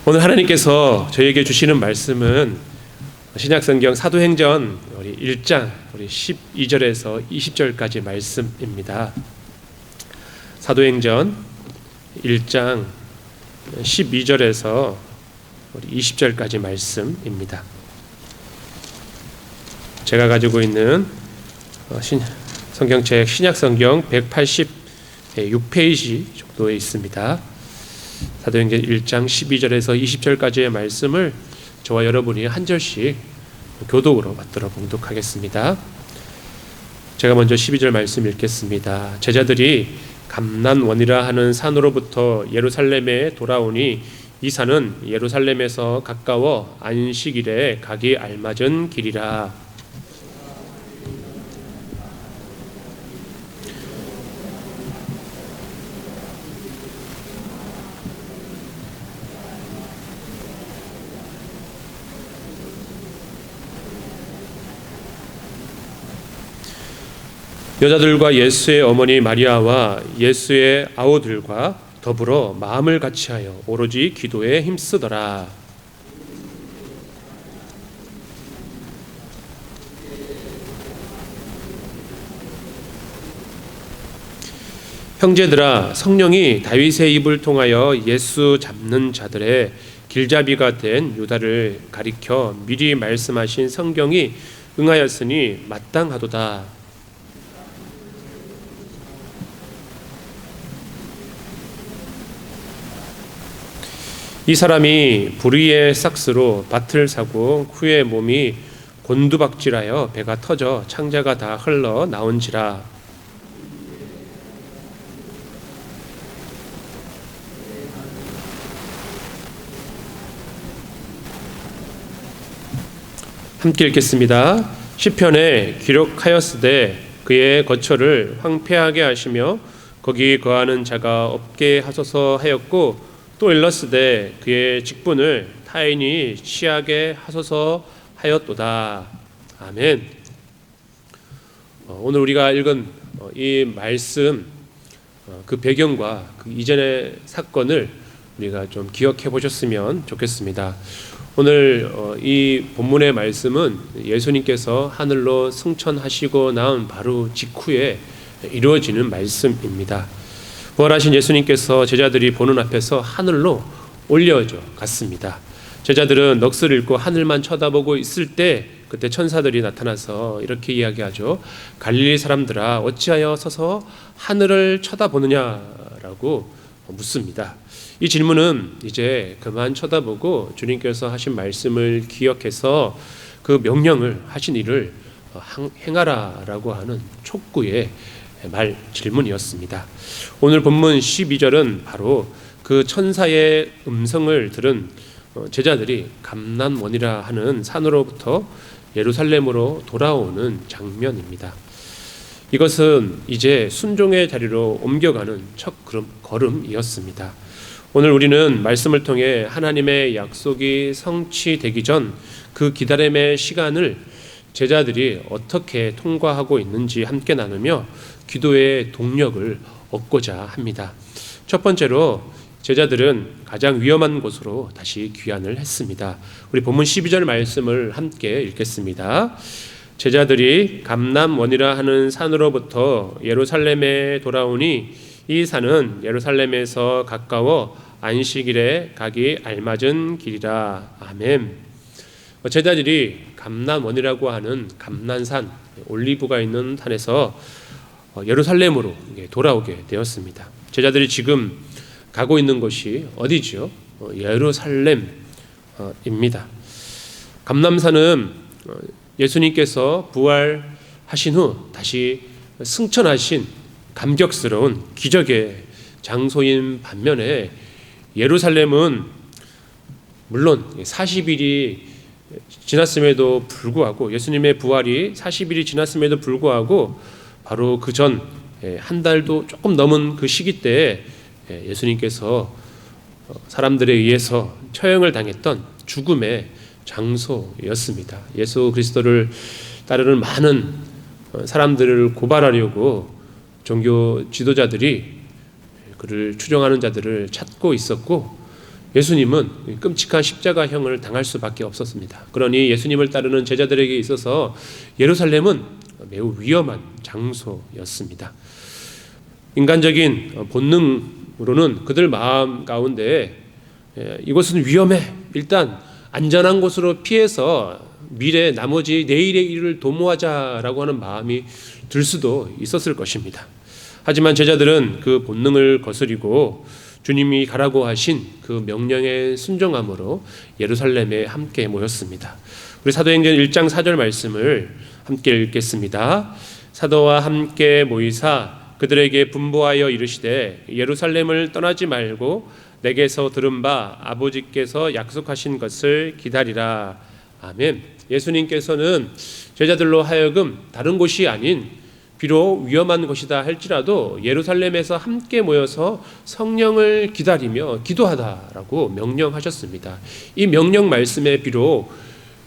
오늘 하나님께서 저에게 주시는 말씀은 신약성경 사도행전 우리 1장 우리 12절에서 20절까지 말씀입니다. 사도행전 1장 12절에서 우리 20절까지 말씀입니다. 제가 가지고 있는 성경책 신약성경 186페이지 정도에 있습니다. 사도행전 1장 12절에서 20절까지의 말씀을 저와 여러분이 한 절씩 교독으로 받들어 봉독하겠습니다. 제가 먼저 12절 말씀 읽겠습니다. 제자들이 감난원이라 하는 산으로부터 예루살렘에 돌아오니 이 산은 예루살렘에서 가까워 안식일에 가기 알맞은 길이라. 여자들과 예수의 어머니 마리아와 예수의 아우들과 더불어 마음을 같이하여 오로지 기도에 힘쓰더라. 형제들아, 성령이 다윗의 입을 통하여 예수 잡는 자들의 길잡이가 된 유다를 가리켜 미리 말씀하신 성경이 응하였으니 마땅하도다. 이 사람이 불의의 삭스로 밭을 사고 후에 몸이 곤두박질하여 배가 터져 창자가 다 흘러 나온지라. 함께 읽겠습니다. 시편에 기록하였으되 그의 거처를 황폐하게 하시며 거기 거하는 자가 없게 하소서 하였고 또 일렀으되 그의 직분을 타인이 취하게 하소서 하였도다. 아멘. 오늘 우리가 읽은 이 말씀 그 배경과 그 이전의 사건을 우리가 좀 기억해 보셨으면 좋겠습니다. 오늘 이 본문의 말씀은 예수님께서 하늘로 승천하시고 나온 바로 직후에 이루어지는 말씀입니다. 부활하신 예수님께서 제자들이 보는 앞에서 하늘로 올려져 갔습니다. 제자들은 넋을 잃고 하늘만 쳐다보고 있을 때 그때 천사들이 나타나서 이렇게 이야기하죠. 갈릴리 사람들아 어찌하여 서서 하늘을 쳐다보느냐라고 묻습니다. 이 질문은 이제 그만 쳐다보고 주님께서 하신 말씀을 기억해서 그 명령을 하신 일을 행하라라고 하는 촉구의 질문이었습니다. 오늘 본문 12절은 바로 그 천사의 음성을 들은 제자들이 감난원이라 하는 산으로부터 예루살렘으로 돌아오는 장면입니다. 이것은 이제 순종의 자리로 옮겨가는 첫 걸음이었습니다. 오늘 우리는 말씀을 통해 하나님의 약속이 성취되기 전 그 기다림의 시간을 제자들이 어떻게 통과하고 있는지 함께 나누며 기도의 동력을 얻고자 합니다. 첫 번째로 제자들은 가장 위험한 곳으로 다시 귀환을 했습니다. 우리 본문 12절 말씀을 함께 읽겠습니다. 제자들이 감난원이라 하는 산으로부터 예루살렘에 돌아오니 이 산은 예루살렘에서 가까워 안식일에 가기 알맞은 길이라. 아멘. 제자들이 감난원이라고 하는 감난산 올리브가 있는 산에서 예루살렘으로 돌아오게 되었습니다. 제자들이 지금 가고 있는 곳이 어디죠? 예루살렘입니다. 감남산은 예수님께서 부활하신 후 다시 승천하신 감격스러운 기적의 장소인 반면에 예루살렘은 물론 40일이 지났음에도 불구하고 예수님의 부활이 40일이 지났음에도 불구하고 바로 그 전 한 달도 조금 넘은 그 시기 때에 예수님께서 사람들에 의해서 처형을 당했던 죽음의 장소였습니다. 예수 그리스도를 따르는 많은 사람들을 고발하려고 종교 지도자들이 그를 추종하는 자들을 찾고 있었고 예수님은 끔찍한 십자가형을 당할 수밖에 없었습니다. 그러니 예수님을 따르는 제자들에게 있어서 예루살렘은 매우 위험한 장소였습니다. 인간적인 본능으로는 그들 마음 가운데 이곳은 위험해, 일단 안전한 곳으로 피해서 미래 나머지 내일의 일을 도모하자라고 하는 마음이 들 수도 있었을 것입니다. 하지만 제자들은 그 본능을 거스리고 주님이 가라고 하신 그 명령에 순종함으로 예루살렘에 함께 모였습니다. 우리 사도행전 1장 4절 말씀을 함께 읽겠습니다. 사도와 함께 모이사 그들에게 분부하여 이르시되 예루살렘을 떠나지 말고 내게서 들은 바 아버지께서 약속하신 것을 기다리라. 아멘. 예수님께서는 제자들로 하여금 다른 곳이 아닌 비록 위험한 곳이다 할지라도 예루살렘에서 함께 모여서 성령을 기다리며 기도하다라고 명령하셨습니다. 이 명령 말씀에 비록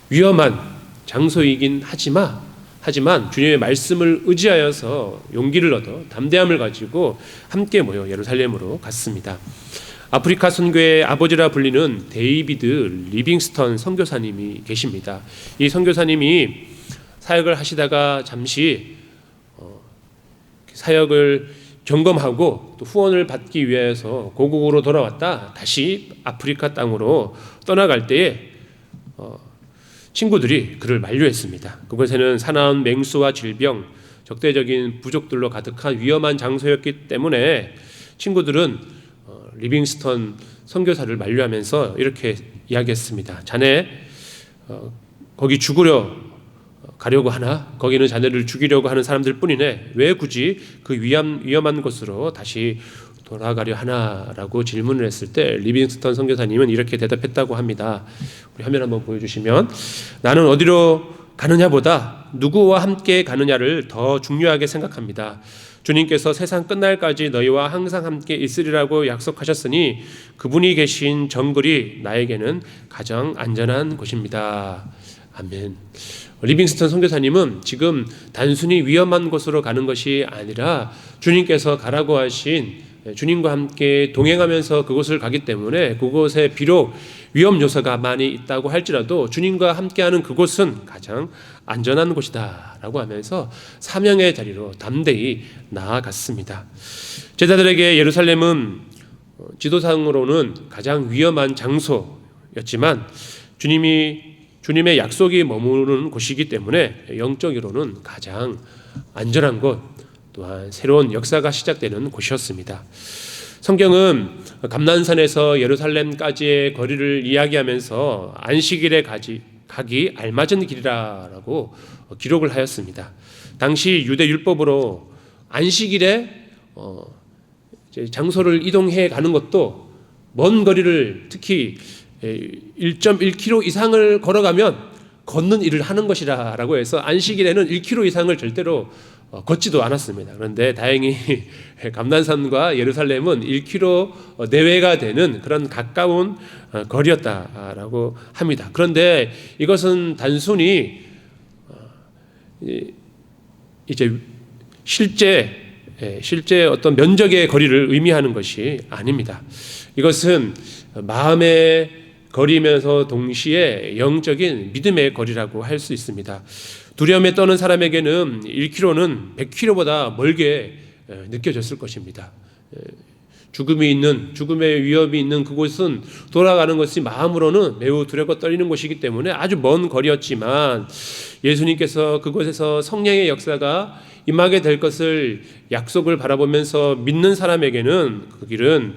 위험한 장소이긴 하지만 주님의 말씀을 의지하여서 용기를 얻어 담대함을 가지고 함께 모여 예루살렘으로 갔습니다. 아프리카 선교의 아버지라 불리는 데이비드 리빙스턴 선교사님이 계십니다. 이 선교사님이 사역을 하시다가 잠시 사역을 점검하고 또 후원을 받기 위해서 고국으로 돌아왔다 다시 아프리카 땅으로 떠나갈 때에 친구들이 그를 만류했습니다. 그곳에는 사나운 맹수와 질병, 적대적인 부족들로 가득한 위험한 장소였기 때문에 친구들은 리빙스턴 선교사를 만류하면서 이렇게 이야기했습니다. 자네 거기 죽으려 가려고 하나? 거기는 자네를 죽이려고 하는 사람들 뿐이네. 왜 굳이 그 위험한 곳으로 다시 돌아가려 하나라고 질문을 했을 때 리빙스턴 선교사님은 이렇게 대답했다고 합니다. 우리 화면 한번 보여주시면, 나는 어디로 가느냐보다 누구와 함께 가느냐를 더 중요하게 생각합니다. 주님께서 세상 끝날까지 너희와 항상 함께 있으리라고 약속하셨으니 그분이 계신 정글이 나에게는 가장 안전한 곳입니다. 아멘. 리빙스턴 선교사님은 지금 단순히 위험한 곳으로 가는 것이 아니라 주님께서 가라고 하신, 주님과 함께 동행하면서 그곳을 가기 때문에 그곳에 비록 위험 요소가 많이 있다고 할지라도 주님과 함께하는 그곳은 가장 안전한 곳이다 라고 하면서 사명의 자리로 담대히 나아갔습니다. 제자들에게 예루살렘은 지도상으로는 가장 위험한 장소였지만 주님의 약속이 머무르는 곳이기 때문에 영적으로는 가장 안전한 곳, 또한 새로운 역사가 시작되는 곳이었습니다. 성경은 감난산에서 예루살렘까지의 거리를 이야기하면서 안식일에 가기 알맞은 길이라고 기록을 하였습니다. 당시 유대 율법으로 안식일에 장소를 이동해 가는 것도 먼 거리를, 특히 1.1km 이상을 걸어가면 걷는 일을 하는 것이라고 해서 안식일에는 1km 이상을 절대로 걷지도 않았습니다. 그런데 다행히 감난산과 예루살렘은 1km 내외가 되는 그런 가까운 거리였다라고 합니다. 그런데 이것은 단순히 이제 실제 어떤 면적의 거리를 의미하는 것이 아닙니다. 이것은 마음의 거리면서 동시에 영적인 믿음의 거리라고 할 수 있습니다. 두려움에 떠는 사람에게는 1km는 100km보다 멀게 느껴졌을 것입니다. 죽음의 위협이 있는 그곳은 돌아가는 것이 마음으로는 매우 두렵고 떨리는 곳이기 때문에 아주 먼 거리였지만 예수님께서 그곳에서 성령의 역사가 임하게 될 것을 약속을 바라보면서 믿는 사람에게는 그 길은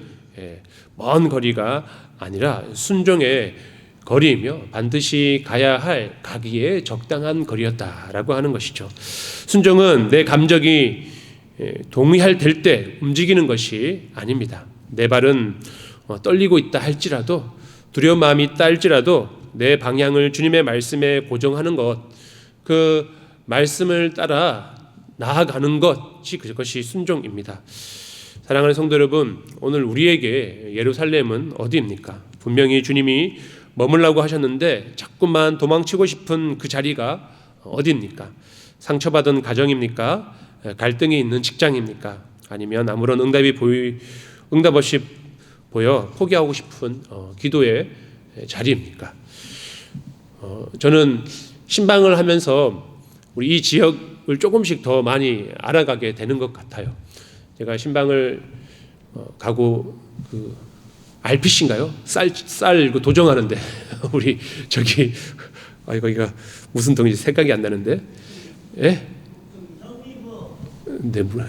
먼 거리가 아니라 순종의 거리이며 반드시 가기에 적당한 거리였다라고 하는 것이죠. 순종은 내 감정이 동의할 때 움직이는 것이 아닙니다. 내 발은 떨리고 있다 할지라도, 두려운 마음이 있다 할지라도 내 방향을 주님의 말씀에 고정하는 것, 그 말씀을 따라 나아가는 그것이 순종입니다. 사랑하는 성도 여러분, 오늘 우리에게 예루살렘은 어디입니까? 분명히 주님이 머물라고 하셨는데 자꾸만 도망치고 싶은 그 자리가 어디입니까? 상처받은 가정입니까? 갈등이 있는 직장입니까? 아니면 아무런 응답 없이 보여 포기하고 싶은 기도의 자리입니까? 저는 신방을 하면서 우리 이 지역을 조금씩 더 많이 알아가게 되는 것 같아요. 제가 신방을 가고 RPC인가요? 쌀 도정하는데 우리 저기 거기가 무슨 동인지 생각이 안 나는데, 예?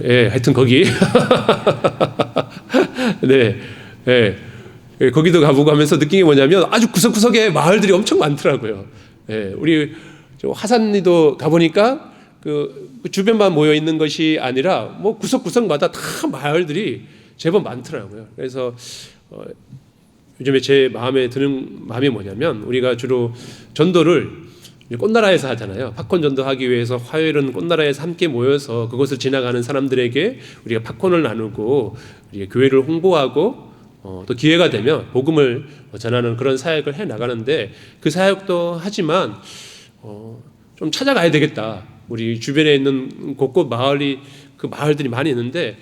네, 하여튼 거기 네, 거기도 가보고 하면서 느낀 게 뭐냐면 아주 구석구석에 마을들이 엄청 많더라고요. 우리 화산리도 가보니까 그 주변만 모여 있는 것이 아니라 뭐 구석구석마다 다 마을들이 제법 많더라고요. 그래서 요즘에 제 마음에 드는 마음이 뭐냐면 우리가 주로 전도를 꽃나라에서 하잖아요. 팝콘 전도하기 위해서 화요일은 꽃나라에서 함께 모여서 그곳을 지나가는 사람들에게 우리가 팝콘을 나누고 우리가 교회를 홍보하고 또 기회가 되면 복음을 전하는 그런 사역을 해 나가는데 그 사역도 하지만 좀 찾아가야 되겠다. 우리 주변에 있는 곳곳 마을들이 많이 있는데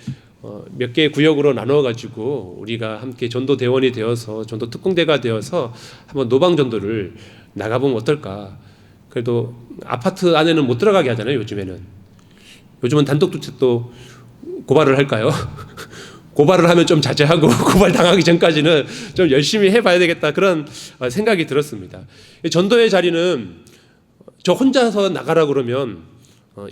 몇 개의 구역으로 나눠 가지고 우리가 함께 전도 대원이 되어서 전도 특공대가 되어서 한번 노방 전도를 나가보면 어떨까? 그래도 아파트 안에는 못 들어가게 하잖아요. 요즘은 단독주택도 고발을 할까요? 고발을 하면 좀 자제하고 고발 당하기 전까지는 좀 열심히 해봐야 되겠다 그런 생각이 들었습니다. 전도의 자리는 저 혼자서 나가라 그러면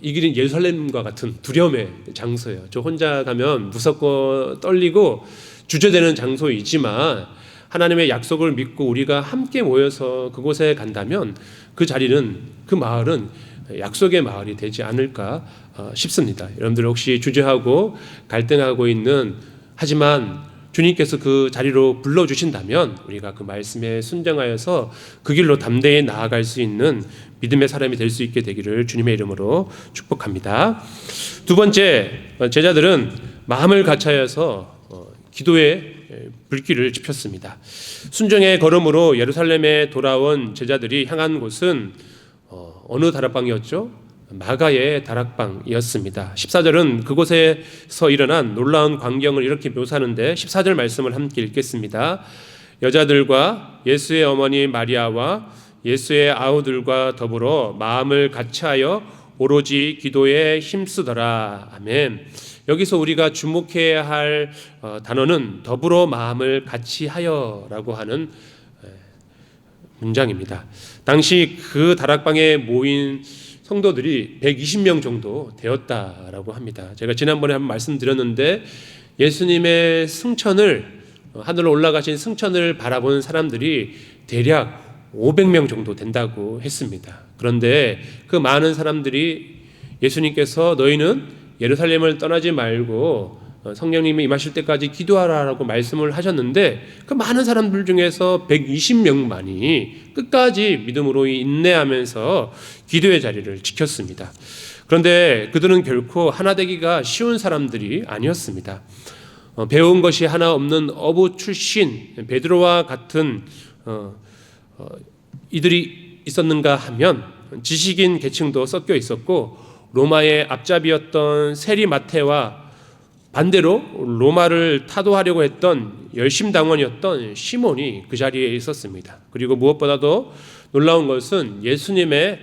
이 길은 예루살렘과 같은 두려움의 장소예요. 저 혼자 가면 무섭고 떨리고 주저되는 장소이지만 하나님의 약속을 믿고 우리가 함께 모여서 그곳에 간다면 그 자리는 그 마을은 약속의 마을이 되지 않을까 싶습니다. 여러분들 혹시 주저하고 갈등하고 있는 하지만 주님께서 그 자리로 불러주신다면 우리가 그 말씀에 순종하여서 그 길로 담대히 나아갈 수 있는 믿음의 사람이 될 수 있게 되기를 주님의 이름으로 축복합니다. 두 번째, 제자들은 마음을 같이하여서 기도의 불길을 지폈습니다. 순종의 걸음으로 예루살렘에 돌아온 제자들이 향한 곳은 어느 다락방이었죠? 마가의 다락방이었습니다. 14절은 그곳에서 일어난 놀라운 광경을 이렇게 묘사하는데 14절 말씀을 함께 읽겠습니다. 여자들과 예수의 어머니 마리아와 예수의 아우들과 더불어 마음을 같이하여 오로지 기도에 힘쓰더라. 아멘. 여기서 우리가 주목해야 할 단어는 더불어 마음을 같이하여라고 하는 문장입니다. 당시 그 다락방에 모인 성도들이 120명 정도 되었다라고 합니다. 제가 지난번에 한번 말씀드렸는데 예수님의 승천을 하늘로 올라가신 승천을 바라보는 사람들이 대략 500명 정도 된다고 했습니다. 그런데 그 많은 사람들이 예수님께서 너희는 예루살렘을 떠나지 말고 성령님이 임하실 때까지 기도하라라고 말씀을 하셨는데 그 많은 사람들 중에서 120명만이 끝까지 믿음으로 인내하면서 기도의 자리를 지켰습니다. 그런데 그들은 결코 하나 되기가 쉬운 사람들이 아니었습니다. 배운 것이 하나 없는 어부 출신 베드로와 같은 이들이 있었는가 하면 지식인 계층도 섞여 있었고 로마의 앞잡이였던 세리마테와 반대로 로마를 타도하려고 했던 열심당원이었던 시몬이 그 자리에 있었습니다. 그리고 무엇보다도 놀라운 것은 예수님의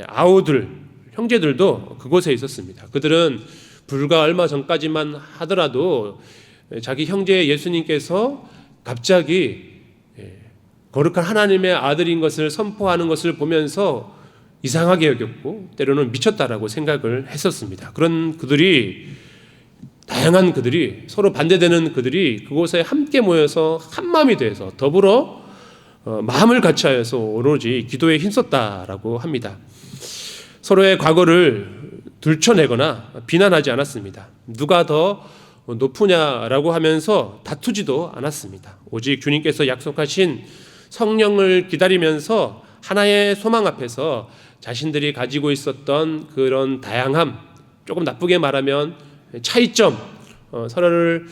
아우들, 형제들도 그곳에 있었습니다. 그들은 불과 얼마 전까지만 하더라도 자기 형제 예수님께서 갑자기 거룩한 하나님의 아들인 것을 선포하는 것을 보면서 이상하게 여겼고 때로는 미쳤다라고 생각을 했었습니다. 그런 다양한 그들이 서로 반대되는 그들이 그곳에 함께 모여서 한 마음이 돼서 더불어 마음을 같이하여서 오로지 기도에 힘썼다라고 합니다. 서로의 과거를 들춰내거나 비난하지 않았습니다. 누가 더 높으냐라고 하면서 다투지도 않았습니다. 오직 주님께서 약속하신 성령을 기다리면서 하나의 소망 앞에서 자신들이 가지고 있었던 그런 다양함, 조금 나쁘게 말하면 차이점, 서로를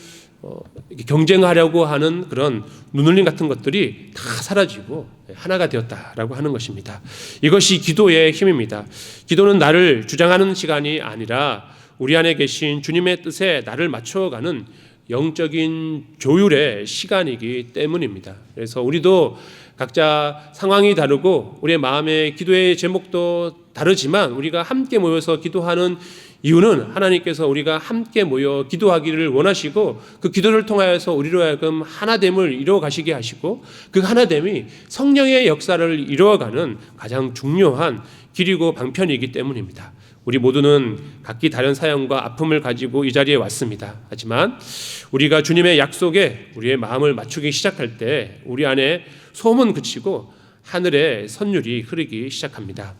경쟁하려고 하는 그런 눈울림 같은 것들이 다 사라지고 하나가 되었다라고 하는 것입니다. 이것이 기도의 힘입니다. 기도는 나를 주장하는 시간이 아니라 우리 안에 계신 주님의 뜻에 나를 맞춰가는 영적인 조율의 시간이기 때문입니다. 그래서 우리도 각자 상황이 다르고 우리의 마음의 기도의 제목도 다르지만 우리가 함께 모여서 기도하는 이유는 하나님께서 우리가 함께 모여 기도하기를 원하시고 그 기도를 통하여서 우리로 하여금 하나됨을 이루어 가시게 하시고 그 하나됨이 성령의 역사를 이루어가는 가장 중요한 길이고 방편이기 때문입니다. 우리 모두는 각기 다른 사연과 아픔을 가지고 이 자리에 왔습니다. 하지만 우리가 주님의 약속에 우리의 마음을 맞추기 시작할 때 우리 안에 소음은 그치고 하늘의 선율이 흐르기 시작합니다.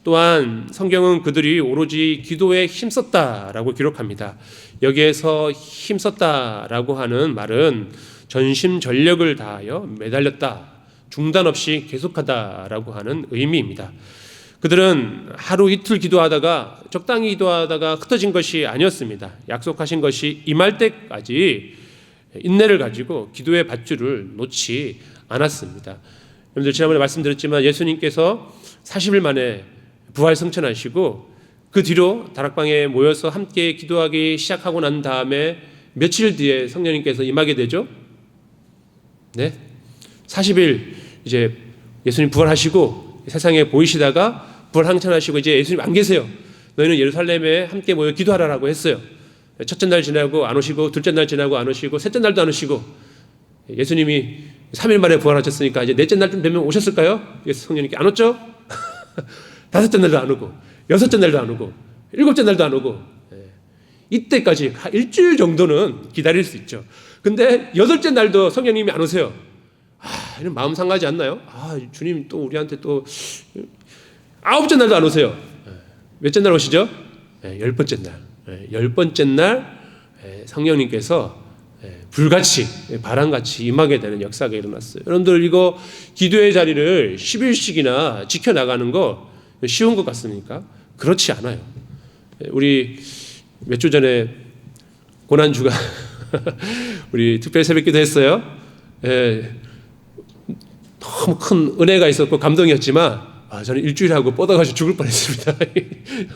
또한 성경은 그들이 오로지 기도에 힘썼다라고 기록합니다. 여기에서 힘썼다라고 하는 말은 전심전력을 다하여 매달렸다, 중단 없이 계속하다라고 하는 의미입니다. 그들은 하루 이틀 기도하다가 적당히 기도하다가 흩어진 것이 아니었습니다. 약속하신 것이 임할 때까지 인내를 가지고 기도의 밧줄을 놓지 않았습니다. 여러분들 지난번에 말씀드렸지만 예수님께서 40일 만에 부활 승천하시고 그 뒤로 다락방에 모여서 함께 기도하기 시작하고 난 다음에 며칠 뒤에 성령님께서 임하게 되죠. 네, 40일 이제 예수님 부활하시고 세상에 보이시다가 부활 승천하시고 이제 예수님 안 계세요. 너희는 예루살렘에 함께 모여 기도하라라고 했어요. 첫째 날 지나고 안 오시고 둘째 날 지나고 안 오시고 셋째 날도 안 오시고 예수님이 3일 만에 부활하셨으니까 이제 넷째 날쯤 되면 오셨을까요? 성령님께 안 왔죠? 다섯째 날도 안 오고 여섯째 날도 안 오고 일곱째 날도 안 오고 이때까지 일주일 정도는 기다릴 수 있죠. 근데 여덟째 날도 성령님이 안 오세요. 이런 마음 상하지 않나요? 주님 또 우리한테 또 아홉째 날도 안 오세요. 몇째 날 오시죠? 10번째 날. 10번째 날 성령님께서 불같이 바람같이 임하게 되는 역사가 일어났어요. 여러분들 이거 기도의 자리를 10일씩이나 지켜나가는 거 쉬운 것 같습니까? 그렇지 않아요. 우리 몇 주 전에 고난주가 우리 특별 새벽기도 했어요. 너무 큰 은혜가 있었고 감동이었지만 저는 일주일 하고 뻗어가지고 죽을 뻔했습니다.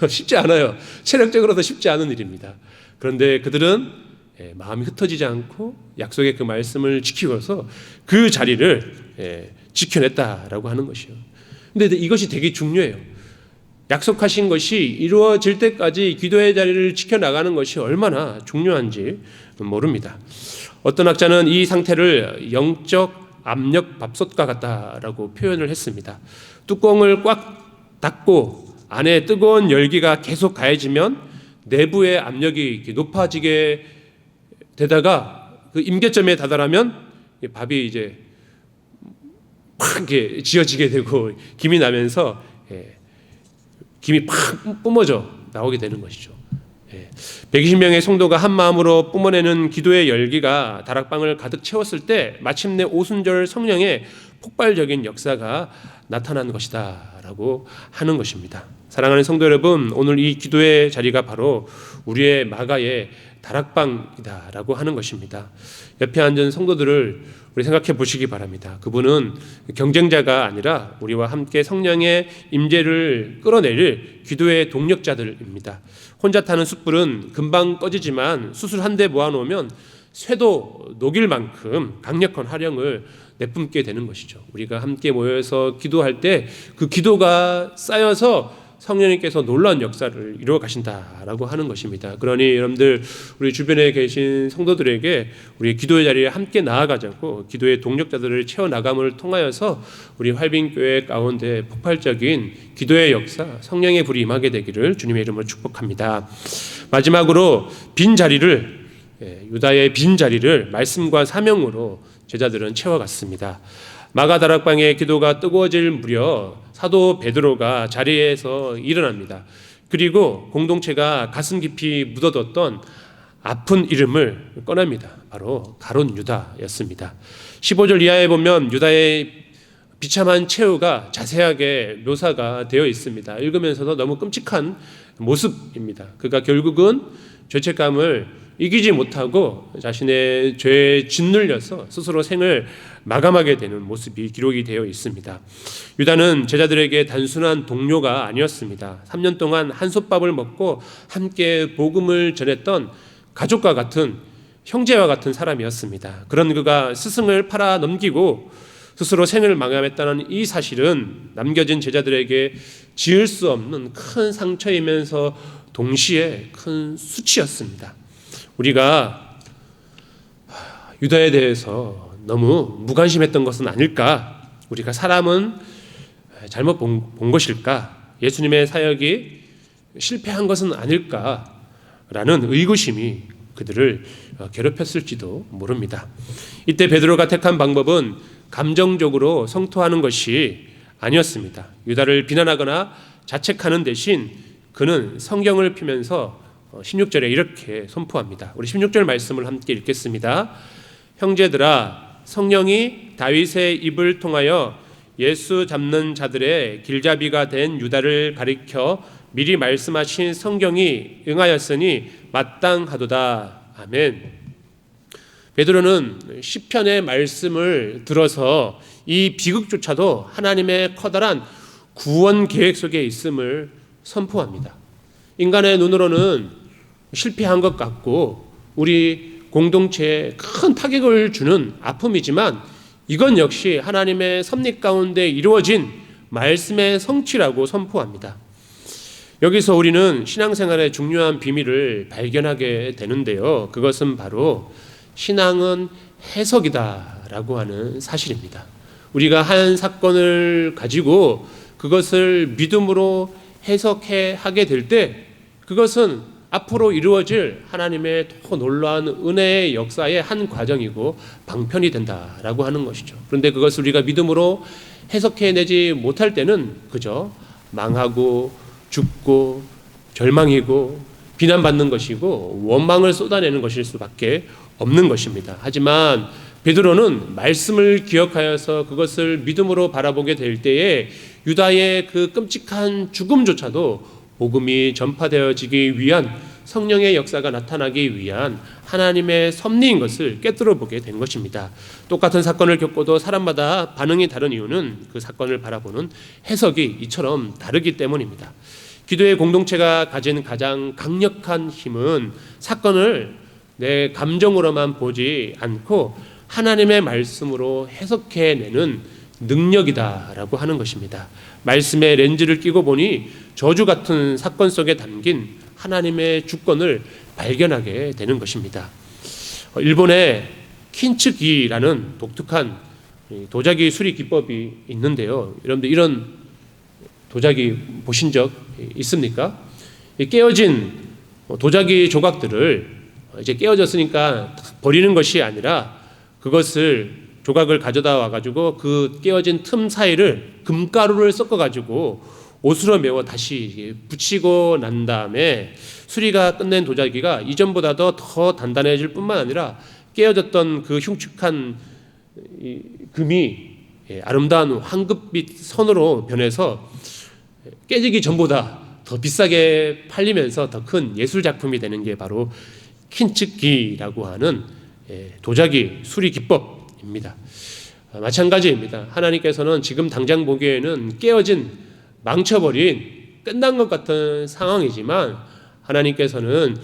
쉽지 않아요. 체력적으로도 쉽지 않은 일입니다. 그런데 그들은 마음이 흩어지지 않고 약속의 그 말씀을 지키고서 그 자리를 지켜냈다라고 하는 것이요. 근데 이것이 되게 중요해요. 약속하신 것이 이루어질 때까지 기도의 자리를 지켜나가는 것이 얼마나 중요한지 모릅니다. 어떤 학자는 이 상태를 영적 압력 밥솥과 같다라고 표현을 했습니다. 뚜껑을 꽉 닫고 안에 뜨거운 열기가 계속 가해지면 내부의 압력이 높아지게 되다가 그 임계점에 다다르면 밥이 이제 팍 이렇게 지어지게 되고 김이 나면서 김이 팍 뿜어져 나오게 되는 것이죠. 120명의 성도가 한 마음으로 뿜어내는 기도의 열기가 다락방을 가득 채웠을 때 마침내 오순절 성령의 폭발적인 역사가 나타난 것이다 라고 하는 것입니다. 사랑하는 성도 여러분, 오늘 이 기도의 자리가 바로 우리의 마가의 다락방이다 라고 하는 것입니다. 옆에 앉은 성도들을 우리 생각해 보시기 바랍니다. 그분은 경쟁자가 아니라 우리와 함께 성령의 임재를 끌어내릴 기도의 동력자들입니다. 혼자 타는 숯불은 금방 꺼지지만 숯을 한 대 모아놓으면 쇠도 녹일 만큼 강력한 화력을 내뿜게 되는 것이죠. 우리가 함께 모여서 기도할 때 그 기도가 쌓여서 성령님께서 놀라운 역사를 이루어 가신다라고 하는 것입니다. 그러니 여러분들 우리 주변에 계신 성도들에게 우리 기도의 자리에 함께 나아가자고 기도의 동력자들을 채워나감을 통하여서 우리 활빈교회 가운데 폭발적인 기도의 역사, 성령의 불이 임하게 되기를 주님의 이름으로 축복합니다. 마지막으로 빈 자리를 유다의 빈 자리를 말씀과 사명으로 제자들은 채워갔습니다. 마가 다락방의 기도가 뜨거워질 무렵 사도 베드로가 자리에서 일어납니다. 그리고 공동체가 가슴 깊이 묻어뒀던 아픈 이름을 꺼냅니다. 바로 가룟 유다였습니다. 15절 이하에 보면 유다의 비참한 최후가 자세하게 묘사가 되어 있습니다. 읽으면서도 너무 끔찍한 모습입니다. 그가 결국은 죄책감을 이기지 못하고 자신의 죄에 짓눌려서 스스로 생을 마감하게 되는 모습이 기록이 되어 있습니다. 유다는 제자들에게 단순한 동료가 아니었습니다. 3년 동안 한솥밥을 먹고 함께 복음을 전했던 가족과 같은 형제와 같은 사람이었습니다. 그런 그가 스승을 팔아 넘기고 스스로 생을 마감했다는 이 사실은 남겨진 제자들에게 지을 수 없는 큰 상처이면서 동시에 큰 수치였습니다. 우리가 유다에 대해서 너무 무관심했던 것은 아닐까? 우리가 사람은 잘못 본 것일까? 예수님의 사역이 실패한 것은 아닐까라는 의구심이 그들을 괴롭혔을지도 모릅니다. 이때 베드로가 택한 방법은 감정적으로 성토하는 것이 아니었습니다. 유다를 비난하거나 자책하는 대신 그는 성경을 펴면서 16절에 이렇게 선포합니다. 우리 16절 말씀을 함께 읽겠습니다. 형제들아, 성령이 다윗의 입을 통하여 예수 잡는 자들의 길잡이가 된 유다를 가리켜 미리 말씀하신 성경이 응하였으니 마땅하도다. 아멘. 베드로는 시편의 말씀을 들어서 이 비극조차도 하나님의 커다란 구원 계획 속에 있음을 선포합니다. 인간의 눈으로는 실패한 것 같고 우리 공동체에 큰 타격을 주는 아픔이지만 이건 역시 하나님의 섭리 가운데 이루어진 말씀의 성취라고 선포합니다. 여기서 우리는 신앙생활의 중요한 비밀을 발견하게 되는데요. 그것은 바로 신앙은 해석이다라고 하는 사실입니다. 우리가 한 사건을 가지고 그것을 믿음으로 해석해 하게 될 때 그것은 앞으로 이루어질 하나님의 더 놀라운 은혜의 역사의 한 과정이고 방편이 된다라고 하는 것이죠. 그런데 그것을 우리가 믿음으로 해석해내지 못할 때는 그저 망하고 죽고 절망이고 비난받는 것이고 원망을 쏟아내는 것일 수밖에 없는 것입니다. 하지만 베드로는 말씀을 기억하여서 그것을 믿음으로 바라보게 될 때에 유다의 그 끔찍한 죽음조차도 복음이 전파되어지기 위한 성령의 역사가 나타나기 위한 하나님의 섭리인 것을 깨뜨려 보게 된 것입니다. 똑같은 사건을 겪고도 사람마다 반응이 다른 이유는 그 사건을 바라보는 해석이 이처럼 다르기 때문입니다. 기도의 공동체가 가진 가장 강력한 힘은 사건을 내 감정으로만 보지 않고 하나님의 말씀으로 해석해내는 능력이다라고 하는 것입니다. 말씀의 렌즈를 끼고 보니 저주 같은 사건 속에 담긴 하나님의 주권을 발견하게 되는 것입니다. 일본의 킨츠기라는 독특한 도자기 수리 기법이 있는데요. 여러분들 이런 도자기 보신 적 있습니까? 깨어진 도자기 조각들을 이제 깨어졌으니까 버리는 것이 아니라 그것을 조각을 가져다 와가지고 그 깨어진 틈 사이를 금가루를 섞어가지고 옷으로 메워 다시 붙이고 난 다음에 수리가 끝낸 도자기가 이전보다도 더 단단해질 뿐만 아니라 깨어졌던 그 흉측한 금이 아름다운 황금빛 선으로 변해서 깨지기 전보다 더 비싸게 팔리면서 더 큰 예술 작품이 되는 게 바로 킨츠기라고 하는 도자기 수리 기법입니다. 마찬가지입니다. 하나님께서는 지금 당장 보기에는 깨어진 망쳐버린 끝난 것 같은 상황이지만 하나님께서는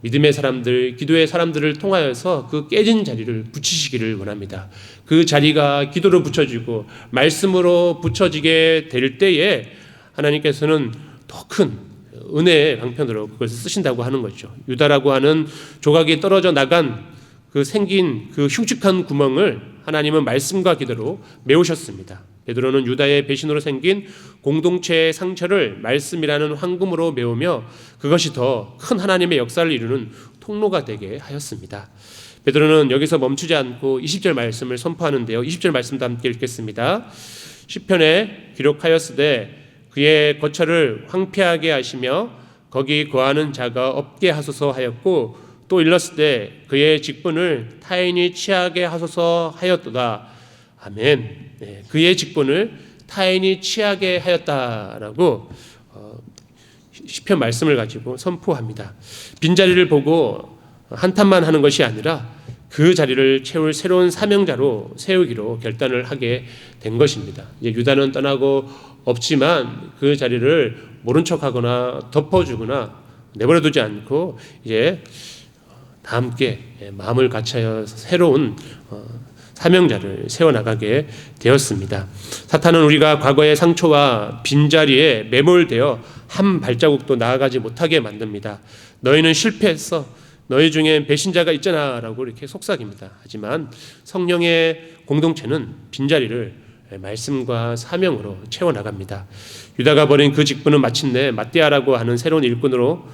믿음의 사람들, 기도의 사람들을 통하여서 그 깨진 자리를 붙이시기를 원합니다. 그 자리가 기도로 붙여지고 말씀으로 붙여지게 될 때에 하나님께서는 더 큰 은혜의 방편으로 그것을 쓰신다고 하는 거죠. 유다라고 하는 조각이 떨어져 나간 그 생긴 그 흉측한 구멍을 하나님은 말씀과 기도로 메우셨습니다. 베드로는 유다의 배신으로 생긴 공동체의 상처를 말씀이라는 황금으로 메우며 그것이 더 큰 하나님의 역사를 이루는 통로가 되게 하였습니다. 베드로는 여기서 멈추지 않고 20절 말씀을 선포하는데요. 20절 말씀도 함께 읽겠습니다. 시편에 기록하였으되 그의 거처를 황폐하게 하시며 거기 거하는 자가 없게 하소서 하였고 또 일렀으되 그의 직분을 타인이 취하게 하소서 하였도다. 아멘. 네, 그의 직분을 타인이 취하게 하였다라고 시편 말씀을 가지고 선포합니다. 빈자리를 보고 한탄만 하는 것이 아니라 그 자리를 채울 새로운 사명자로 세우기로 결단을 하게 된 것입니다. 이제 유다는 떠나고 없지만 그 자리를 모른 척하거나 덮어주거나 내버려두지 않고 이제 다 함께 마음을 같이하여 새로운 사명자를 세워나가게 되었습니다. 사탄은 우리가 과거의 상처와 빈자리에 매몰되어 한 발자국도 나아가지 못하게 만듭니다. 너희는 실패했어. 너희 중에 배신자가 있잖아 라고 이렇게 속삭입니다. 하지만 성령의 공동체는 빈자리를 말씀과 사명으로 채워나갑니다. 유다가 버린 그 직분은 마침내 마띠아라고 하는 새로운 일꾼으로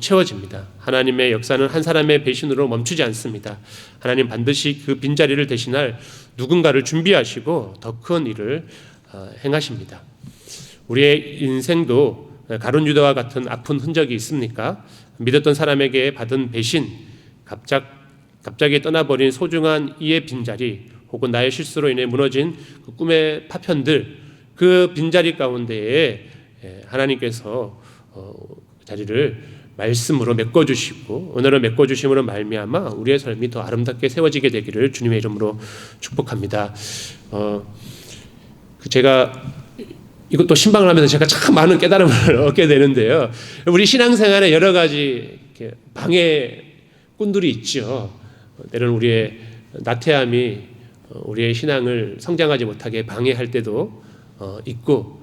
채워집니다. 하나님의 역사는 한 사람의 배신으로 멈추지 않습니다. 하나님 반드시 그 빈자리를 대신할 누군가를 준비하시고 더 큰 일을 행하십니다. 우리의 인생도 가룟 유다와 같은 아픈 흔적이 있습니까? 믿었던 사람에게 받은 배신, 갑자기 떠나버린 소중한 이의 빈자리, 혹은 나의 실수로 인해 무너진 그 꿈의 파편들, 그 빈자리 가운데에 하나님께서 자리를 말씀으로 메꿔주시고 은혜로 메꿔주심으로 말미암아 우리의 삶이 더 아름답게 세워지게 되기를 주님의 이름으로 축복합니다. 제가 이것도 신방을 하면서 제가 참 많은 깨달음을 얻게 되는데요. 우리 신앙생활에 여러 가지 방해꾼들이 있죠. 때로는 우리의 나태함이 우리의 신앙을 성장하지 못하게 방해할 때도 있고,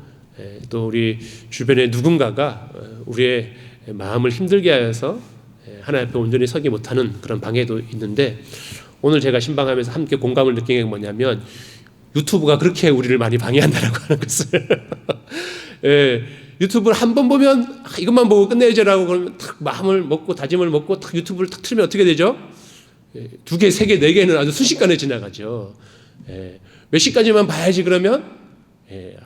또 우리 주변에 누군가가 우리의 마음을 힘들게 하여서 하나님 앞에 온전히 서기 못하는 그런 방해도 있는데, 오늘 제가 신방하면서 함께 공감을 느낀 게 뭐냐면 유튜브가 그렇게 우리를 많이 방해한다라고 하는 것을 유튜브를 한 번 보면 이것만 보고 끝내야지라고 그러면 탁 마음을 먹고 다짐을 먹고 탁 유튜브를 탁 틀면 어떻게 되죠? 2개, 3개, 4개는 아주 순식간에 지나가죠. 몇 시까지만 봐야지 그러면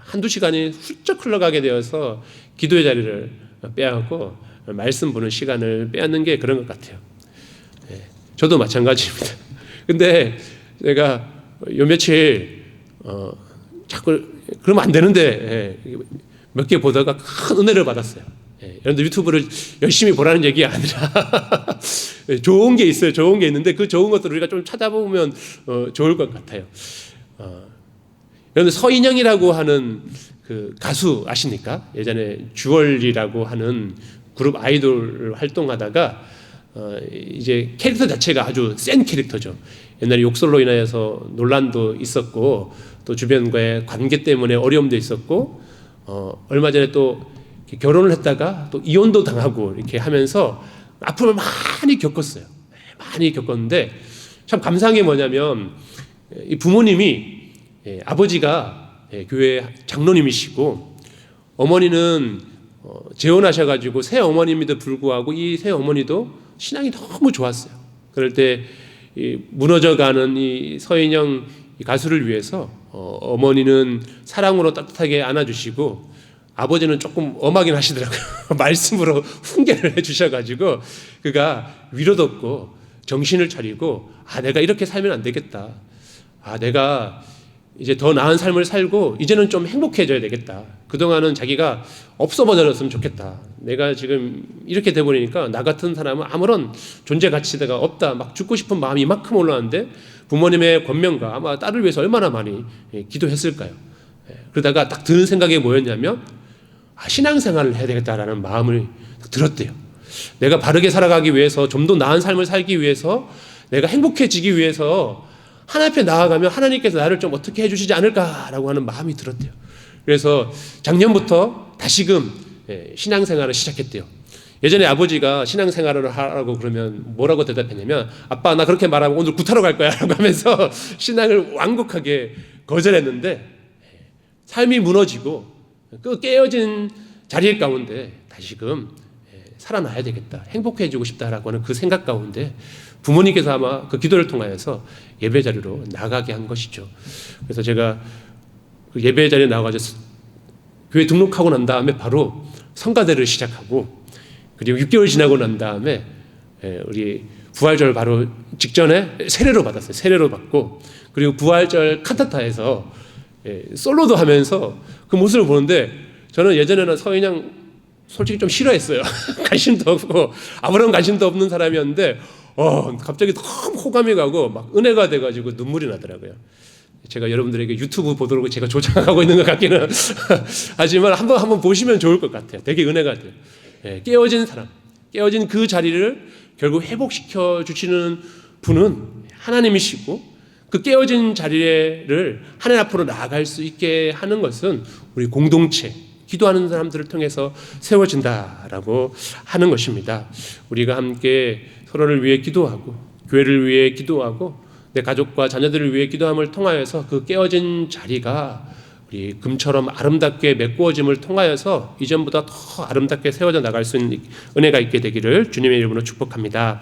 한두 시간이 훌쩍 흘러가게 되어서 기도의 자리를 빼앗고 말씀 보는 시간을 빼앗는 게 그런 것 같아요. 저도 마찬가지입니다. 근데 내가 요 며칠 자꾸 그러면 안 되는데 몇 개 보다가 큰 은혜를 받았어요. 여러분들 유튜브를 열심히 보라는 얘기가 아니라 좋은 게 있어요. 좋은 게 있는데 그 좋은 것들을 우리가 좀 찾아보면 좋을 것 같아요. 여러분들 서인영이라고 하는 그 가수 아십니까? 예전에 주얼리라고 하는 그룹 아이돌 활동하다가 이제 캐릭터 자체가 아주 센 캐릭터죠. 옛날에 욕설로 인하여서 논란도 있었고 또 주변과의 관계 때문에 어려움도 있었고 얼마 전에 또 결혼을 했다가 또 이혼도 당하고 이렇게 하면서 아픔을 많이 겪었어요. 많이 겪었는데 참 감사한 게 뭐냐면 이 부모님이 아버지가 교회 장로님이시고 어머니는 재혼하셔가지고 새 어머님에도 불구하고 이 새 어머니도 신앙이 너무 좋았어요. 그럴 때 무너져가는 이 서인영 가수를 위해서 어머니는 사랑으로 따뜻하게 안아주시고 아버지는 조금 엄하긴 하시더라고요. 말씀으로 훈계를 해주셔가지고 그가 위로도 얻고 정신을 차리고 내가 이렇게 살면 안 되겠다. 내가 이제 더 나은 삶을 살고 이제는 좀 행복해져야 되겠다. 그동안은 자기가 없어 버렸으면 좋겠다. 내가 지금 이렇게 돼버리니까 나 같은 사람은 아무런 존재 가치가 없다. 막 죽고 싶은 마음이 이만큼 올라왔는데 부모님의 권면과 아마 딸을 위해서 얼마나 많이 기도했을까요? 그러다가 딱 드는 생각이 뭐였냐면 신앙생활을 해야 되겠다라는 마음을 들었대요. 내가 바르게 살아가기 위해서 좀 더 나은 삶을 살기 위해서 내가 행복해지기 위해서 하나님 앞에 나아가면 하나님께서 나를 좀 어떻게 해주시지 않을까라고 하는 마음이 들었대요. 그래서 작년부터 다시금 신앙생활을 시작했대요. 예전에 아버지가 신앙생활을 하라고 그러면 뭐라고 대답했냐면 아빠 나 그렇게 말하면 오늘 구타로 갈 거야 라고 하면서 신앙을 완곡하게 거절했는데 삶이 무너지고 그 깨어진 자리 가운데 다시금 살아나야 되겠다, 행복해지고 싶다라고 하는 그 생각 가운데 부모님께서 아마 그 기도를 통하여서 예배 자리로 나가게 한 것이죠. 그래서 제가 그 예배 자리에 나가서 교회 등록하고 난 다음에 바로 성가대를 시작하고 그리고 6개월 지나고 난 다음에 우리 부활절 바로 직전에 세례로 받았어요. 세례로 받고 그리고 부활절 칸타타에서 솔로도 하면서 그 모습을 보는데 저는 예전에는 서인영 솔직히 좀 싫어했어요. 관심도 없고 아무런 관심도 없는 사람이었는데 갑자기 너무 호감이 가고 막 은혜가 돼가지고 눈물이 나더라고요. 제가 여러분들에게 유튜브 보도록 제가 조장하고 있는 것 같기는 하지만 한번 보시면 좋을 것 같아요. 되게 은혜가 돼요. 깨어진 사람, 깨어진 그 자리를 결국 회복시켜 주시는 분은 하나님이시고, 그 깨어진 자리를 하나님 앞으로 나아갈 수 있게 하는 것은 우리 공동체, 기도하는 사람들을 통해서 세워진다라고 하는 것입니다. 우리가 함께 서로를 위해 기도하고, 교회를 위해 기도하고, 내 가족과 자녀들을 위해 기도함을 통하여서 그 깨어진 자리가 우리 금처럼 아름답게 메꾸어짐을 통하여서 이전보다 더 아름답게 세워져 나갈 수 있는 은혜가 있게 되기를 주님의 이름으로 축복합니다.